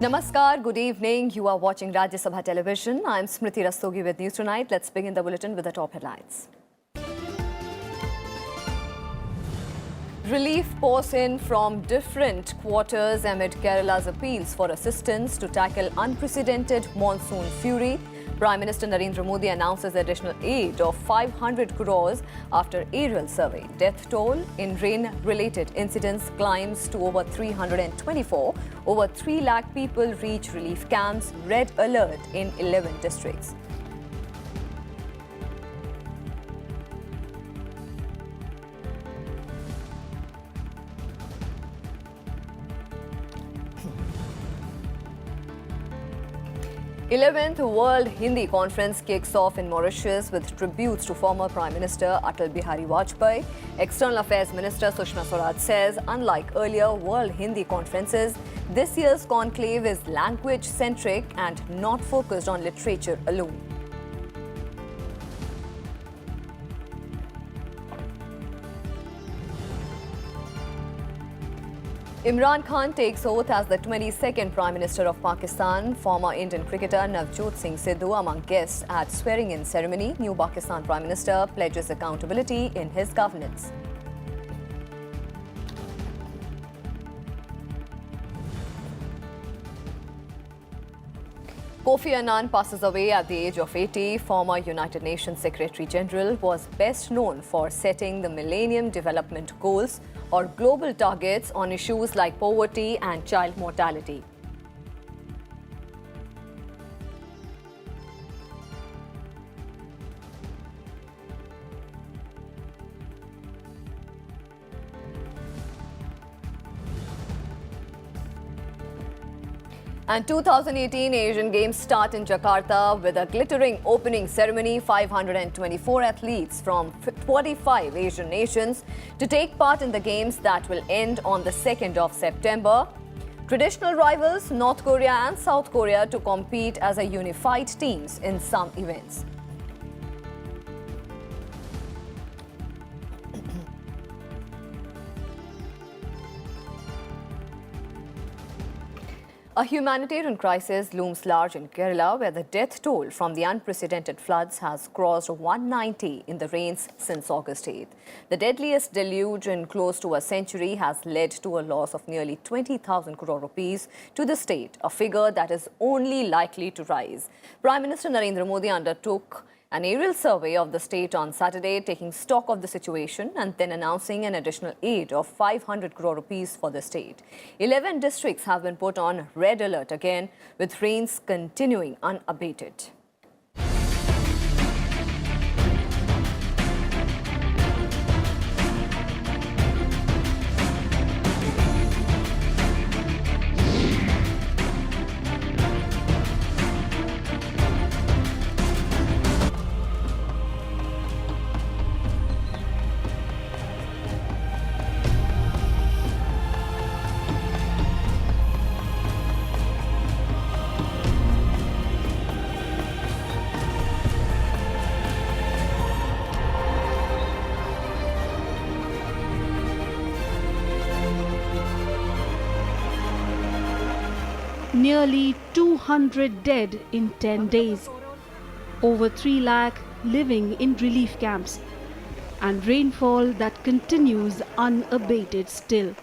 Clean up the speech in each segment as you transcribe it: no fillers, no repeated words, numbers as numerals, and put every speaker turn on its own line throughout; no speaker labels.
Namaskar, good evening. You are watching Rajya Sabha Television. I'm Smriti Rastogi with News Tonight. Let's begin the bulletin with the top headlines. Relief pours in from different quarters amid Kerala's appeals for assistance to tackle unprecedented monsoon fury. Prime Minister Narendra Modi announces additional aid of 500 crores after aerial survey. Death toll in rain-related incidents climbs to over 324. Over 3 lakh people reach relief camps. Red alert in 11 districts. th World Hindi Conference kicks off in Mauritius with tributes to former Prime Minister Atal Bihari Vajpayee. External Affairs Minister Sushma Swaraj says, unlike earlier World Hindi conferences, this year's conclave is language-centric and not focused on literature alone. Imran Khan takes oath as the 22nd Prime Minister of Pakistan. Former Indian cricketer Navjot Singh Sidhu among guests at swearing-in ceremony. New Pakistan Prime Minister pledges accountability in his governance. Kofi Annan passes away at the age of 80. Former United Nations Secretary General was best known for setting the Millennium Development Goals or global targets on issues like poverty and child mortality. And 2018 Asian Games start in Jakarta with a glittering opening ceremony. 524 athletes from 45 Asian nations to take part in the games that will end on the 2nd of September. Traditional rivals North Korea and South Korea to compete as a unified teams in some events. A humanitarian crisis looms large in Kerala, where the death toll from the unprecedented floods has crossed 190 in the rains since August 8th. The deadliest deluge in close to a century has led to a loss of nearly 20,000 crore rupees to the state, a figure that is only likely to rise. Prime Minister Narendra Modi undertook an aerial survey of the state on Saturday, taking stock of the situation and then announcing an additional aid of 500 crore rupees for the state. 11 districts have been put on red alert again, with rains continuing unabated.
Nearly 200 dead in 10 days. Over 3 lakh living in relief camps. And rainfall that continues unabated still.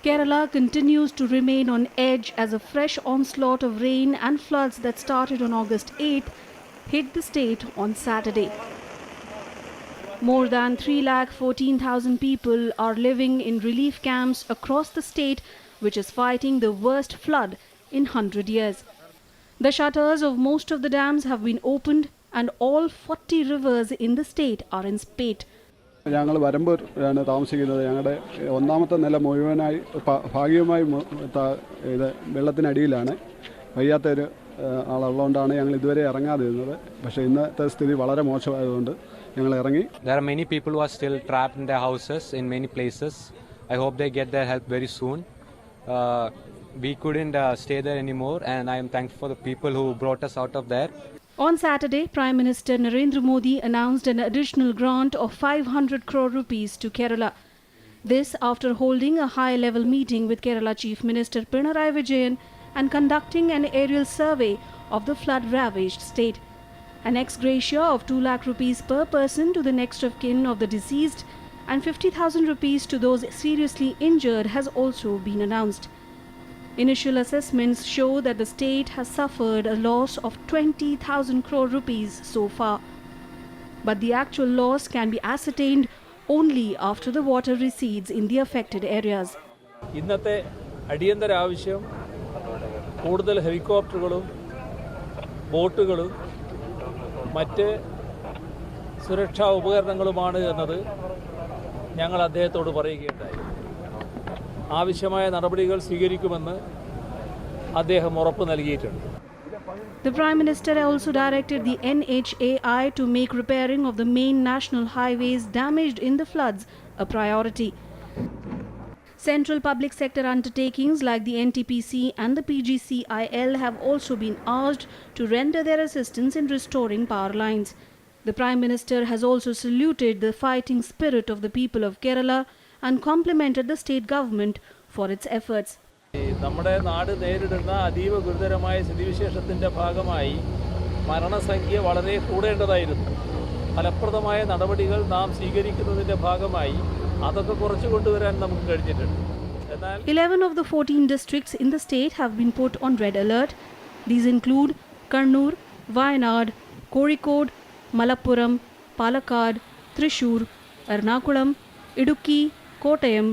Kerala continues to remain on edge as a fresh onslaught of rain and floods that started on August 8th hit the state on Saturday. More than 3,14,000 people are living in relief camps across the state, which is fighting the worst flood in 100 years. The shutters of most of the dams have been opened and all 40 rivers in the state are in spate.
ഞങ്ങൾ വരമ്പൂരാണ് താമസിക്കുന്നത്. ഞങ്ങളുടെ ഒന്നാമത്തെ നില മുഴുവനായി ഭാഗികമായി ഇത് വെള്ളത്തിനടിയിലാണ്. വയ്യാത്തൊരു ആളുള്ളതുകൊണ്ടാണ് ഞങ്ങൾ ഇതുവരെ ഇറങ്ങാതിരുന്നത്. പക്ഷേ ഇന്നത്തെ സ്ഥിതി വളരെ മോശമായതുകൊണ്ട് ഞങ്ങൾ ഇറങ്ങി.
There are many people who are still trapped in their houses in many places. I hope they get their help very soon. We couldn't stay there anymore, and I am thankful for the people who brought us out of there.
On Saturday, Prime Minister Narendra Modi announced an additional grant of 500 crore rupees to Kerala. This after holding a high-level meeting with Kerala Chief Minister Pinarayi Vijayan and conducting an aerial survey of the flood-ravaged state. An ex gratia of 2 lakh rupees per person to the next of kin of the deceased and 50,000 rupees to those seriously injured has also been announced. Initial assessments show that the state has suffered a loss of 20,000 crore rupees so far. But the actual loss can be ascertained only after the water recedes in the affected areas.
ഇന്നത്തെ അടിയന്തര ആവശ്യം കൂടുതൽ ഹെലികോപ്റ്ററുകളും ബോട്ടുകളും മറ്റ് സുരക്ഷാ ഉപകരണങ്ങളുമാണ് എന്നത് ഞങ്ങൾ അദ്ദേഹത്തോട് പറയുകയുണ്ടായി. ആവശ്യമായ നടപടികൾ സ്വീകരിക്കുമെന്ന് അദ്ദേഹം ഉറപ്പ് നൽകിയിട്ടുണ്ട്.
The Prime Minister also directed the NHAI to make repairing of the main national highways damaged in the floods a priority. Central public sector undertakings like the NTPC and the PGCIL have also been asked to render their assistance in restoring power lines. The Prime Minister has also saluted the fighting spirit of the people of Kerala and complimented the state government for its efforts.
നമ്മുടെ നാട് നേരിടുന്ന അതീവ ഗുരുതരമായ സ്ഥിതിവിശേഷത്തിൻ്റെ ഭാഗമായി മരണസംഖ്യ വളരെ കൂടേണ്ടതായിരുന്നു. ഫലപ്രദമായ നടപടികൾ നാം സ്വീകരിക്കുന്നതിൻ്റെ ഭാഗമായി അതൊക്കെ കുറച്ചു കൊണ്ടുവരാൻ നമുക്ക് കഴിഞ്ഞിട്ടുണ്ട്. എന്നാൽ
11 of the 14 districts in the state have been put on red alert. These include Kannur, Wayanad, Kozhikode, Malappuram, Palakkad, Thrissur, Ernakulam, Idukki, Kottayam,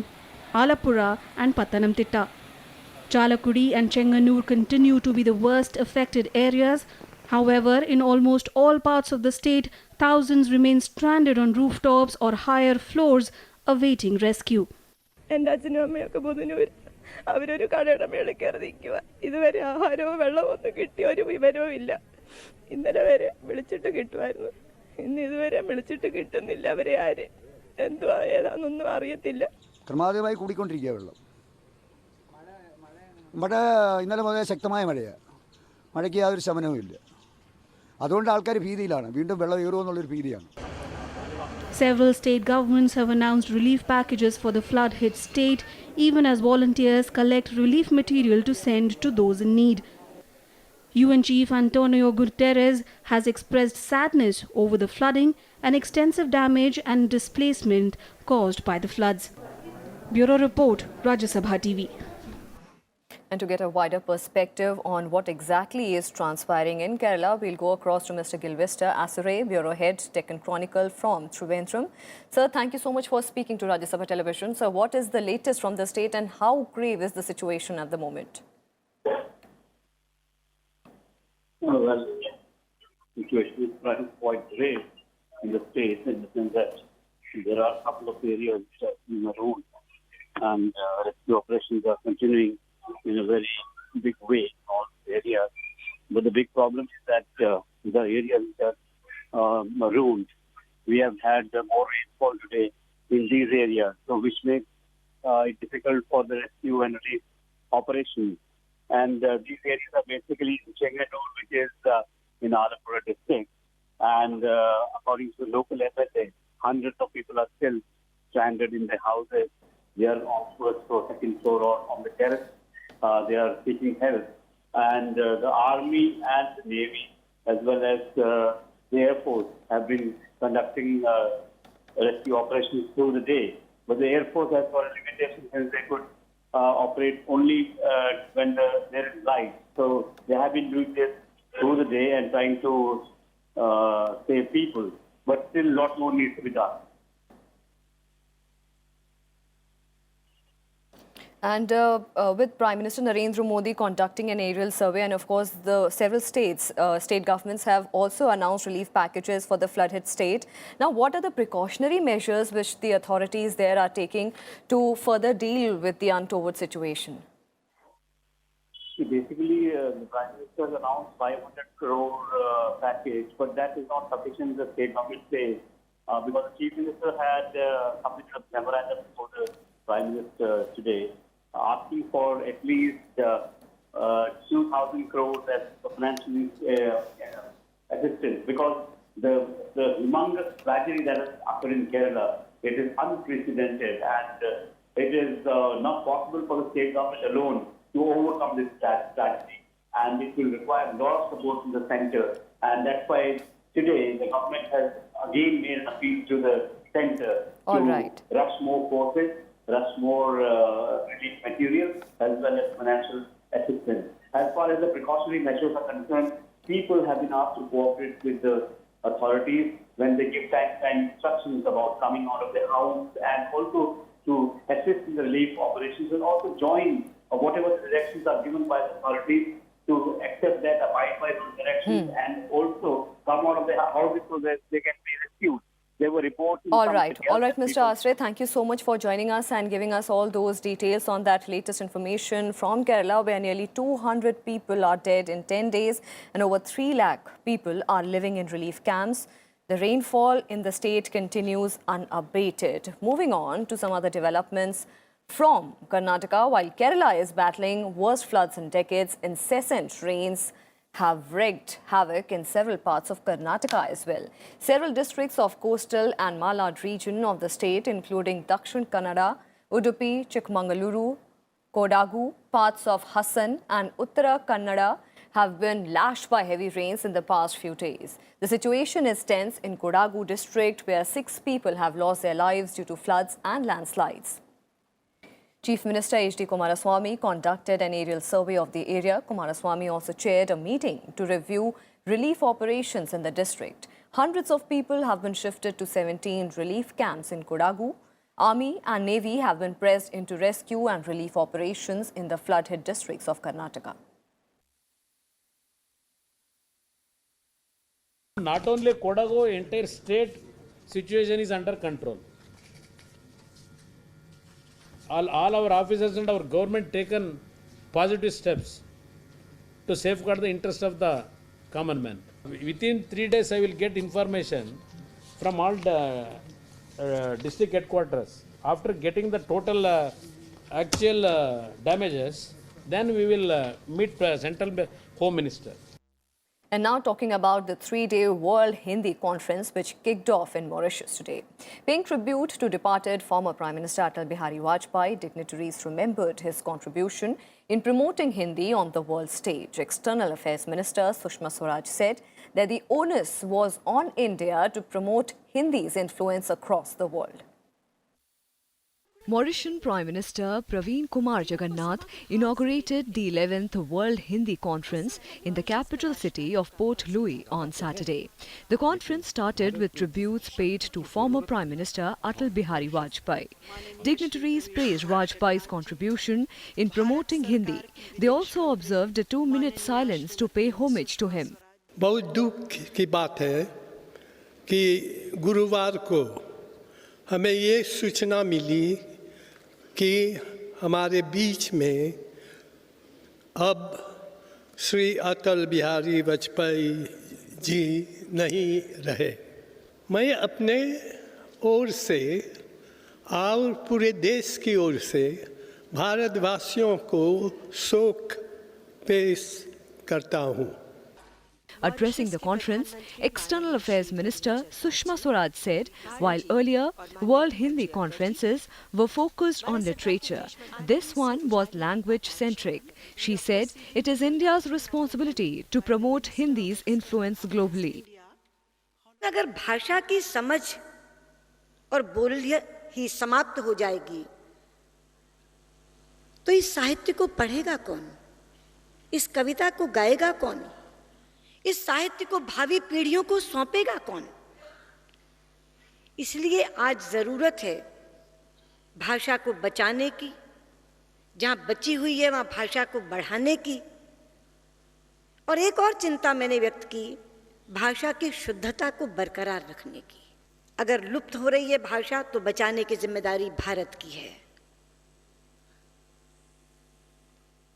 Alappuzha and Pathanamthitta. Chalakkudi and Chenganur continue to be the worst affected areas. However, in almost all parts of the state, thousands remain stranded on rooftops or higher floors awaiting rescue.
എൻ്റെ അച്ഛനും അമ്മയൊക്കെ പുതുനൂർ അവരൊരു കടയുടെ മേളിൽ കയറി നിൽക്കുക. ഇതുവരെ ആഹാരവും വെള്ളവും ഒന്നും കിട്ടിയ ഒരു വിവരവും ഇല്ല. ഇന്നലെ വരെ വിളിച്ചിട്ട് കിട്ടുമായിരുന്നു, ഇന്ന് ഇതുവരെ വിളിച്ചിട്ട് കിട്ടുന്നില്ല. അവരെ ആര് എന്തുവാ ഏതാണെന്നൊന്നും അറിയത്തില്ല.
ക്രമാതീതമായി കൂടിക്കൊണ്ടിരിക്കുക വെള്ളം. ഇവിടെ ഇന്നലെ മുതലേ ശക്തമായ മഴയാണ്. മഴയ്ക്ക് യാതൊരു ശമനവും ഇല്ല. അതുകൊണ്ട് ആൾക്കാർ ഭീതിയിലാണ്. വീണ്ടും വെള്ളം ഏറുമെന്നുള്ളൊരു ഭീതിയാണ്.
Several state governments have announced relief packages for the flood-hit state, even as volunteers collect relief material to send to those in need. UN Chief Antonio Guterres has expressed sadness over the flooding and extensive damage and displacement caused by the floods. Bureau Report, Rajya Sabha TV.
And to get a wider perspective on what exactly is transpiring in Kerala, we'll go across to Mr. Gilvester Asare, Bureau Head, Deccan Chronicle from Trivandrum. Sir, thank you so much for speaking to Rajya Sabha Television. Sir, what is the latest from the state and how grave is the situation at the moment?
Well, the situation is quite grave in the state in the sense that there are a couple of areas which are marooned and rescue operations are continuing in a very big way in all areas. But the big problem is that the areas which are marooned, we have had more rainfall today in these areas, so which makes it difficult for the rescue and relief operations. And these areas are basically in Chenganur, which is in Alappuzha district. And according to the local FSA, hundreds of people are still stranded in their houses. They are on first floor, second floor, or on the terrace. They are seeking help. And the Army and the Navy, as well as the Air Force, have been conducting rescue operations through the day. But the Air Force has got a limitation since they could operate only when there is light. So they have been doing this through the day and trying to save people. But still a lot more needs to be done.
And with Prime Minister Narendra Modi conducting an aerial survey, and of course the several state governments have also announced relief packages for the flood-hit state. Now, what are the precautionary measures which the authorities there are taking to further deal with the untoward situation?
Basically, the Prime Minister has announced 500 crore package, but that is not sufficient, the state government says, because the Chief Minister had submitted a memorandum for the Prime Minister today, asking for at least 2,000 crores as financial assistance, because the humongous tragedy that has occurred in Kerala, it is unprecedented, and it is not possible for the state government alone to overcome this tragedy. And it will require a lot of support from the center. And that's why today the government has again made an appeal to the center
All
to
right.
rush more forces, rush more relief material, as well as financial assistance. As far as the precautionary measures are concerned, people have been asked to cooperate with the authorities when they give time instructions about coming out of their house, and also to assist in the relief operations, and also join whatever directions are given by the authorities, to accept that, abide by those directions, and also come out of their houses so that they can be rescued. There were reports.
All right, Mr. Asray, thank you so much for joining us and giving us all those details on that latest information from Kerala, where nearly 200 people are dead in 10 days and over 3 lakh people are living in relief camps. The rainfall in the state continues unabated. Moving on to some other developments from Karnataka, while Kerala is battling worst floods in decades, incessant rains have wreaked havoc in several parts of Karnataka as well. Several districts of coastal and Malad region of the state, including Dakshin Kannada, Udupi, Chikmagaluru, Kodagu, parts of Hassan and Uttara Kannada have been lashed by heavy rains in the past few days. The situation is tense in Kodagu district, where 6 people have lost their lives due to floods and landslides. Chief Minister H.D. Kumaraswamy conducted an aerial survey of the area. Kumaraswamy also chaired a meeting to review relief operations in the district. Hundreds of people have been shifted to 17 relief camps in Kodagu. Army and Navy have been pressed into rescue and relief operations in the flood-hit districts of Karnataka.
Not only Kodagu, entire state situation is under control. All our officers and our government taken positive steps to safeguard the interest of the common man. Within 3 days, I will get information from all the district headquarters. After getting the total actual damages, then we will meet Central Home Minister.
And now talking about the 3-day World Hindi Conference, which kicked off in Mauritius today. Paying tribute to departed former Prime Minister Atal Bihari Vajpayee, dignitaries remembered his contribution in promoting Hindi on the world stage. External Affairs Minister Sushma Swaraj said that the onus was on India to promote Hindi's influence across the world. Mauritian Prime Minister Praveen Kumar Jagannath inaugurated the 11th World Hindi Conference in the capital city of Port Louis on Saturday. The conference started with tributes paid to former Prime Minister Atal Bihari Vajpayee. Dignitaries praised Vajpayee's contribution in promoting Hindi. They also observed a 2-minute silence to pay homage to him.
बहुत दुख की बात है कि गुरुवार को हमें ये सूचना मिली कि हमारे बीच में अब श्री अटल बिहारी वाजपेयी जी नहीं रहे। मैं अपने ओर से और पूरे देश की ओर से भारतवासियों को शोक पेश करता हूँ।
Addressing the conference, External Affairs Minister Sushma Swaraj said, while earlier World Hindi conferences were focused on literature, this one was language-centric. She said it is India's responsibility to promote Hindi's influence globally.
अगर भाषा की समझ और बोलियां ही समाप्त हो जाएगी, तो इस साहित्य को पढ़ेगा कौन? इस कविता को गाएगा कौन? इस साहित्य को भावी पीढ़ियों को सौंपेगा कौन? इसलिए आज जरूरत है भाषा को बचाने की, जहां बची हुई है वहां भाषा को बढ़ाने की, और एक और चिंता मैंने व्यक्त की, भाषा की शुद्धता को बरकरार रखने की। अगर लुप्त हो रही है भाषा तो बचाने की जिम्मेदारी भारत की है,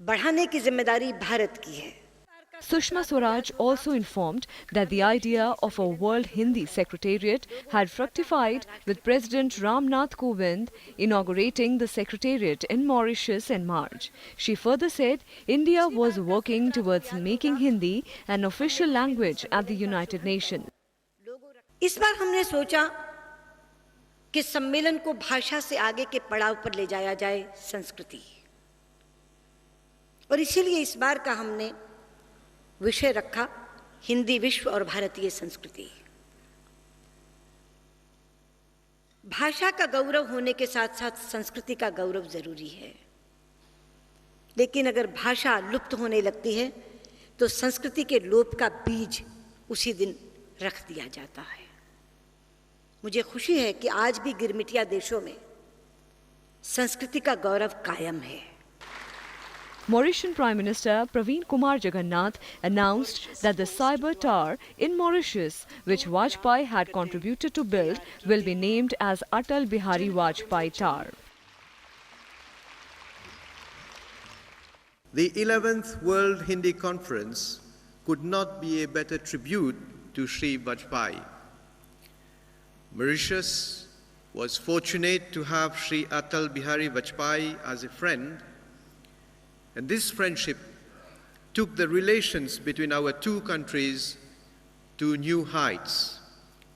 बढ़ाने की जिम्मेदारी भारत की है।
Sushma Swaraj also informed that the idea of a World Hindi Secretariat had fructified, with President Ram Nath Kovind inaugurating the Secretariat in Mauritius in March. She further said India was working towards making Hindi an official language at the United Nations.
इस बार हमने सोचा कि सम्मेलन को भाषा से आगे के पड़ाव पर ले जाया जाए, संस्कृति। और इसीलिए इस बार का हमने विषय रखा हिंदी विश्व और भारतीय संस्कृति। भाषा का गौरव होने के साथ साथ संस्कृति का गौरव जरूरी है, लेकिन अगर भाषा लुप्त होने लगती है तो संस्कृति के लोप का बीज उसी दिन रख दिया जाता है। मुझे खुशी है कि आज भी गिरमिटिया देशों में संस्कृति का गौरव कायम है।
Mauritian Prime Minister Praveen Kumar Jagannath announced that the cyber tower in Mauritius, which Vajpayee had contributed to build, will be named as Atal Bihari Vajpayee Tower.
The 11th World Hindi Conference could not be a better tribute to Sri Vajpayee. Mauritius was fortunate to have Sri Atal Bihari Vajpayee as a friend, and this friendship took the relations between our two countries to new heights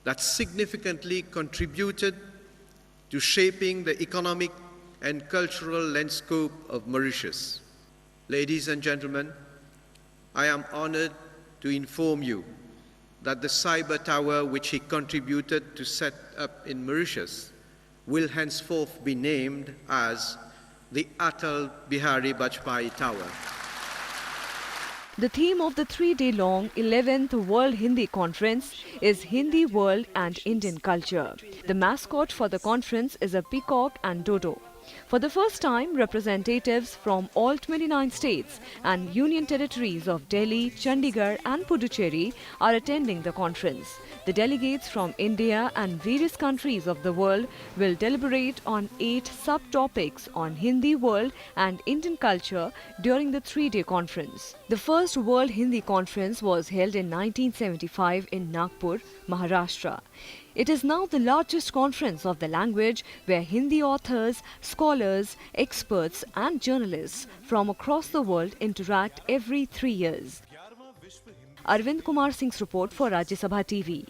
that significantly contributed to shaping the economic and cultural landscape of Mauritius. Ladies and gentlemen, I am honored to inform you that the cyber tower which he contributed to set up in Mauritius will henceforth be named as the Atal Bihari Vajpayee Tower.
The theme of the 3-day-long 11th World Hindi Conference is Hindi World and Indian Culture. The mascot for the conference is a peacock and dodo. For the first time, representatives from all 29 states and union territories of Delhi, Chandigarh and Puducherry are attending the conference. The delegates from India and various countries of the world will deliberate on 8 subtopics on Hindi world and Indian culture during the 3-day conference. The first World Hindi Conference was held in 1975 in Nagpur, Maharashtra. It is now the largest conference of the language where Hindi authors, scholars, experts and journalists from across the world interact every 3 years. Arvind Kumar Singh's report for Rajya Sabha TV.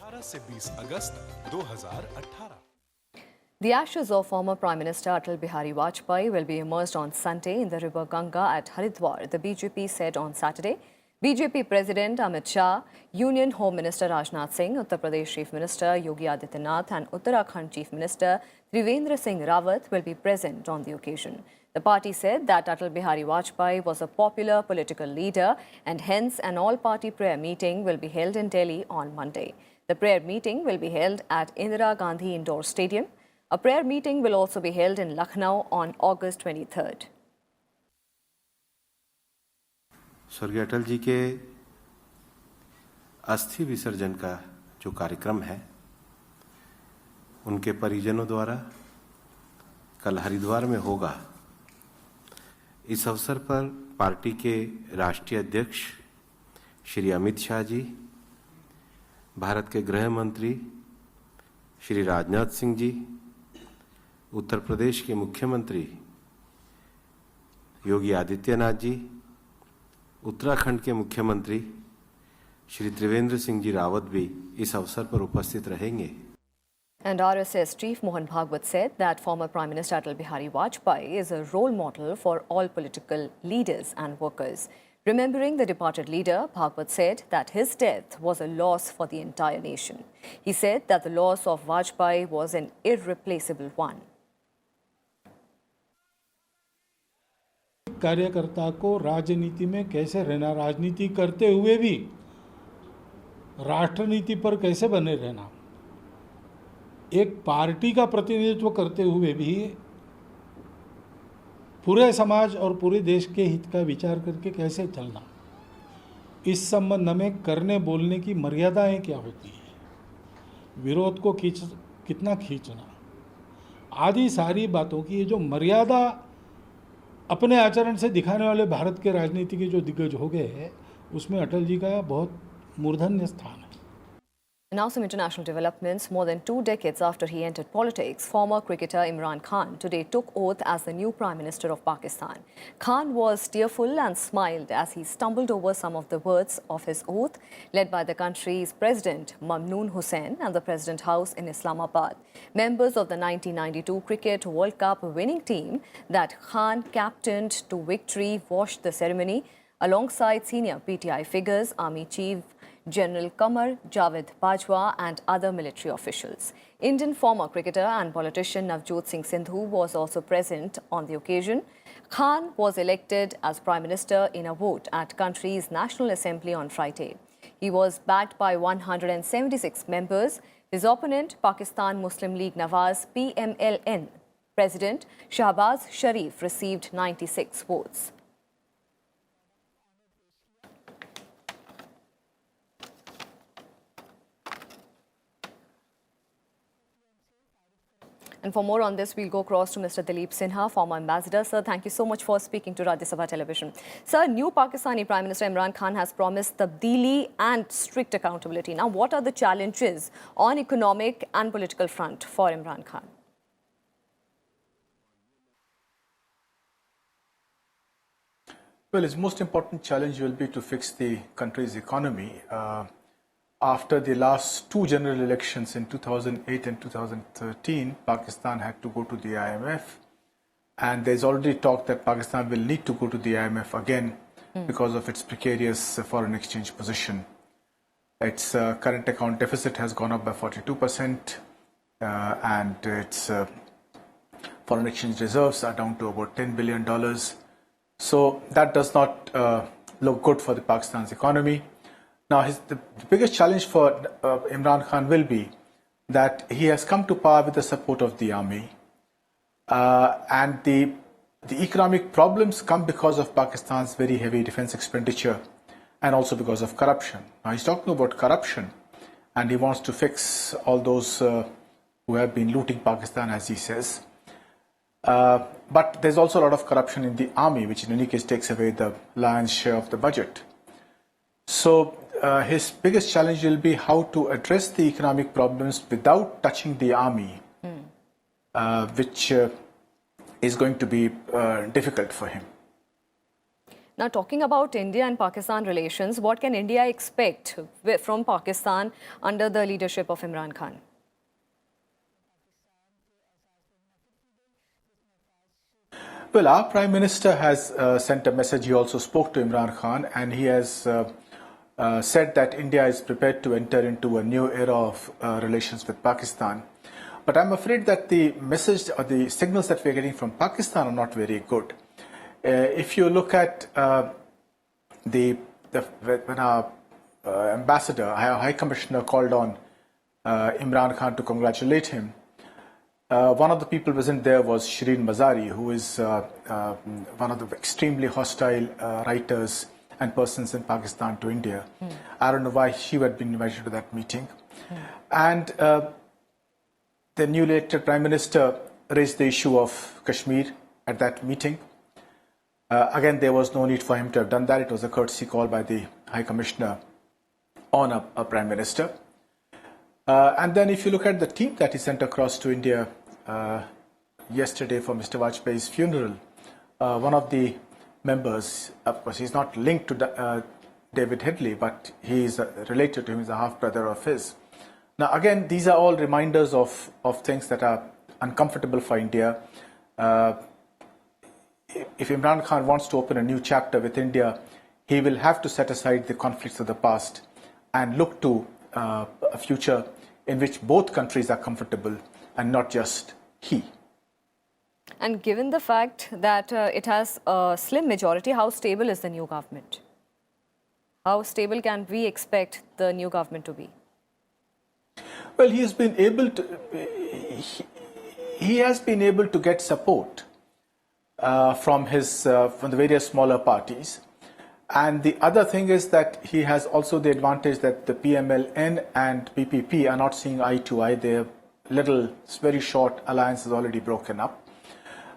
The ashes of former Prime Minister Atal Bihari Vajpayee will be immersed on Sunday in the river Ganga at Haridwar, the BJP said on Saturday. BJP President Amit Shah, Union Home Minister Rajnath Singh, Uttar Pradesh Chief Minister Yogi Adityanath and Uttarakhand Chief Minister Trivendra Singh Rawat will be present on the occasion. The party said that Atal Bihari Vajpayee was a popular political leader and hence an all-party prayer meeting will be held in Delhi on Monday. The prayer meeting will be held at Indira Gandhi Indoor Stadium. A prayer meeting will also be held in Lucknow on August 23rd.
स्वर्गीय अटल जी के अस्थि विसर्जन का जो कार्यक्रम है उनके परिजनों द्वारा कल हरिद्वार में होगा। इस अवसर पर पार्टी के राष्ट्रीय अध्यक्ष श्री अमित शाह जी, भारत के गृह मंत्री श्री राजनाथ सिंह जी, उत्तर प्रदेश के मुख्यमंत्री योगी आदित्यनाथ जी, उत्तराखंड के मुख्यमंत्री श्री त्रिवेंद्र सिंह जी रावत भी इस अवसर पर उपस्थित रहेंगे।
And RSS Chief Mohan Bhagwat said that former Prime Minister Atal Bihari Vajpayee is a role model for all political leaders and workers. Remembering the departed leader, Bhagwat said that his death was a loss for the entire nation. He said that the loss of Vajpayee was an irreplaceable one.
कार्यकर्ता को राजनीति में कैसे रहना, राजनीति करते हुए भी राष्ट्रनीति पर कैसे बने रहना, एक पार्टी का प्रतिनिधित्व करते हुए भी पूरे समाज और पूरे देश के हित का विचार करके कैसे चलना, इस संबंध में करने बोलने की मर्यादाएं क्या होती है, विरोध को कितना खींचना आदि सारी बातों की ये जो मर्यादा अपने आचरण से दिखाने वाले भारत के राजनीति के जो दिग्गज हो गए हैं उसमें अटल जी का बहुत मूर्धन्य स्थान है।
Now some international developments. More than 2 decades after he entered politics, former cricketer Imran Khan today took oath as the new Prime Minister of Pakistan. Khan was tearful and smiled as he stumbled over some of the words of his oath, led by the country's President Mamnoon Hussain and the President House in Islamabad. Members of the 1992 Cricket World Cup winning team that Khan captained to victory watched the ceremony alongside senior PTI figures, Army Chief General Qamar Javed Bajwa and other military officials. Indian former cricketer and politician Navjot Singh Sindhu was also present on the occasion. Khan was elected as Prime Minister in a vote at country's National Assembly on Friday. He was backed by 176 members. His opponent, Pakistan Muslim League Nawaz PMLN President Shahbaz Sharif, received 96 votes. And for more on this, we'll go across to Mr. Dileep Sinha, former ambassador. Sir, thank you so much for speaking to Rajya Sabha Television. Sir, new Pakistani Prime Minister Imran Khan has promised tabdeeli and strict accountability. Now, what are the challenges on economic and political front for Imran Khan?
Well, his most important challenge will be to fix the country's economy. After the last two general elections in 2008 and 2013, Pakistan had to go to the IMF. And there's already talk that Pakistan will need to go to the IMF again because of its precarious foreign exchange position. Its current account deficit has gone up by 42%, and its foreign exchange reserves are down to about $10 billion. So that does not look good for the Pakistan's economy. Now, the biggest challenge for Imran Khan will be that he has come to power with the support of the army. And the economic problems come because of Pakistan's very heavy defense expenditure and also because of corruption. Now, he's talking about corruption and he wants to fix all those who have been looting Pakistan, as he says. But there's also a lot of corruption in the army, which in any case takes away the lion's share of the budget. So his biggest challenge will be how to address the economic problems without touching the army, which is going to be difficult for him.
Now, talking about India and Pakistan relations, what can India expect from Pakistan under the leadership of Imran Khan?
Well, our Prime Minister has sent a message. He also spoke to Imran Khan, and he has said that India is prepared to enter into a new era of relations with Pakistan. But I'm afraid that the message or the signals that we're getting from Pakistan are not very good. If you look at when our ambassador, our High Commissioner called on Imran Khan to congratulate him, one of the people present there was Shireen Mazari, who is one of the extremely hostile writers and persons in Pakistan to India. I don't know why she had been invited to that meeting. And the newly elected Prime Minister raised the issue of Kashmir at that meeting. Again, there was no need for him to have done that. It was a courtesy call by the High Commissioner on a Prime Minister. And then if you look at the team that he sent across to India yesterday for Mr. Vajpayee's funeral, one of the members, of course, he's not linked to David Headley, but he is related to him, he's a half-brother of his. Now, again, these are all reminders of things that are uncomfortable for India. If Imran Khan wants to open a new chapter with India, he will have to set aside the conflicts of the past and look to a future in which both countries are comfortable and not just he.
And given the fact that it has a slim majority, how stable is the new government? How stable can we expect the new government to be?
Well, he has been able to get support from the various smaller parties. And the other thing is that he has also the advantage that the PMLN and PPP are not seeing eye to eye. Their very short alliance is already broken up.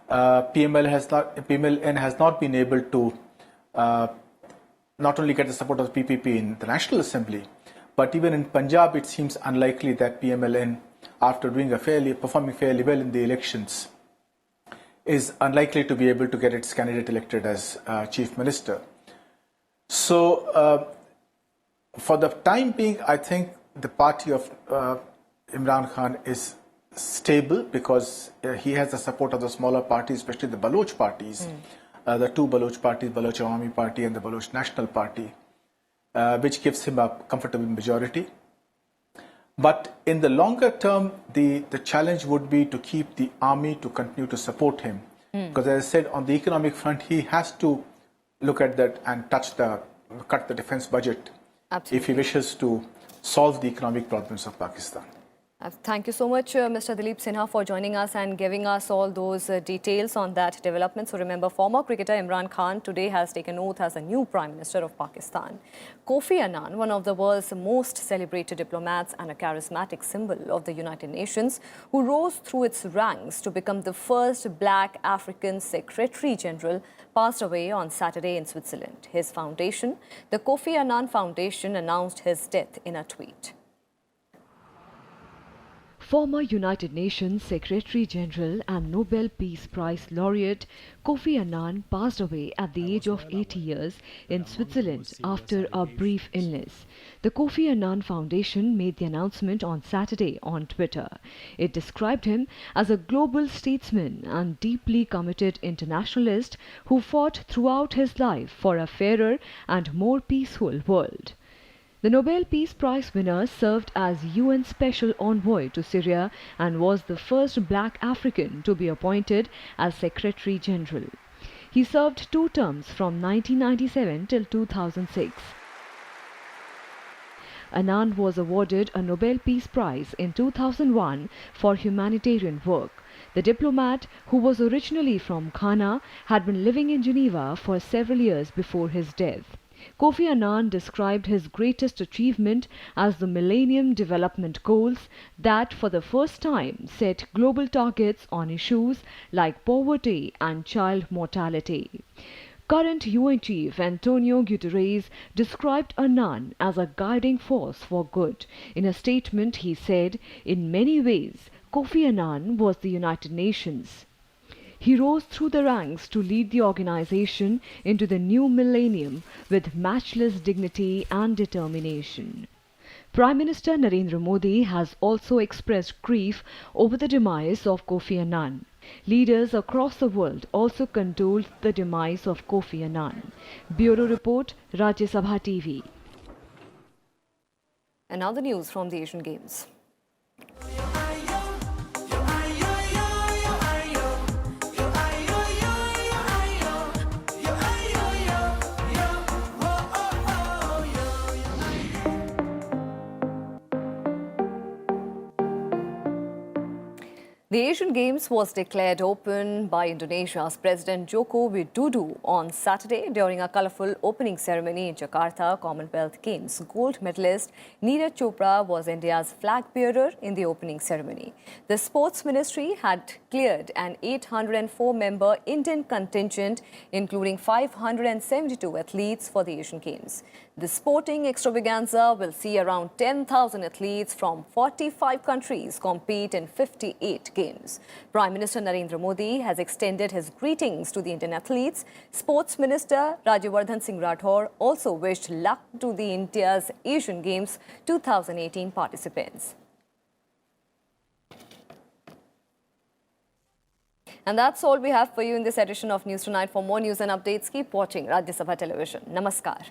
PMLN has not been able to not only get the support of the PPP in the National Assembly, But even in Punjab, it seems unlikely that PMLN, after performing fairly well in the elections, is unlikely to be able to get its candidate elected as chief minister. So, for the time being, I think the party of Imran Khan is stable because he has the support of the smaller parties, especially the Baloch parties, the two Baloch parties, Baloch Awami Party and the Baloch National Party, which gives him a comfortable majority. But in the longer term, the challenge would be to keep the army to continue to support him. Because as I said, on the economic front, he has to look at that and cut the defense budget if he wishes to solve the economic problems of Pakistan.
Thank you so much, Mr. Dileep Sinha, for joining us and giving us all those details on that development. So remember, former cricketer Imran Khan today has taken oath as the new Prime Minister of Pakistan. Kofi Annan, one of the world's most celebrated diplomats and a charismatic symbol of the United Nations, who rose through its ranks to become the first black African Secretary General, passed away on Saturday in Switzerland. His foundation, the Kofi Annan Foundation, announced his death in a tweet. Former United Nations Secretary-General and Nobel Peace Prize laureate Kofi Annan passed away at the age of 80 years in Switzerland after a brief illness. The Kofi Annan Foundation made the announcement on Saturday on Twitter. It described him as a global statesman and deeply committed internationalist who fought throughout his life for a fairer and more peaceful world. The Nobel Peace Prize winner served as UN Special Envoy to Syria and was the first black African to be appointed as Secretary General. He served 2 terms from 1997 till 2006. Annan was awarded a Nobel Peace Prize in 2001 for humanitarian work. The diplomat, who was originally from Ghana, had been living in Geneva for several years before his death. Kofi Annan described his greatest achievement as the Millennium Development Goals that for the first time set global targets on issues like poverty and child mortality. Current UN Chief Antonio Guterres described Annan as a guiding force for good. In a statement, he said, "In many ways, Kofi Annan was the United Nations." He rose through the ranks to lead the organization into the new millennium with matchless dignity and determination. Prime Minister Narendra Modi has also expressed grief over the demise of Kofi Annan. Leaders across the world also condoled the demise of Kofi Annan. Bureau Report, Rajya Sabha TV. And now the news from the Asian Games. The Asian Games was declared open by Indonesia's President Joko Widodo on Saturday during a colourful opening ceremony in Jakarta Commonwealth Games. Gold medalist Neeraj Chopra was India's flag bearer in the opening ceremony. The Sports Ministry had cleared an 804-member Indian contingent, including 572 athletes for the Asian Games. The sporting extravaganza will see around 10,000 athletes from 45 countries compete in 58 games. Prime Minister Narendra Modi has extended his greetings to the Indian athletes. Sports Minister Rajyavardhan Singh Rathore also wished luck to the India's Asian Games 2018 participants. And that's all we have for you in this edition of News Tonight. For more news and updates, keep watching Rajya Sabha Television. Namaskar.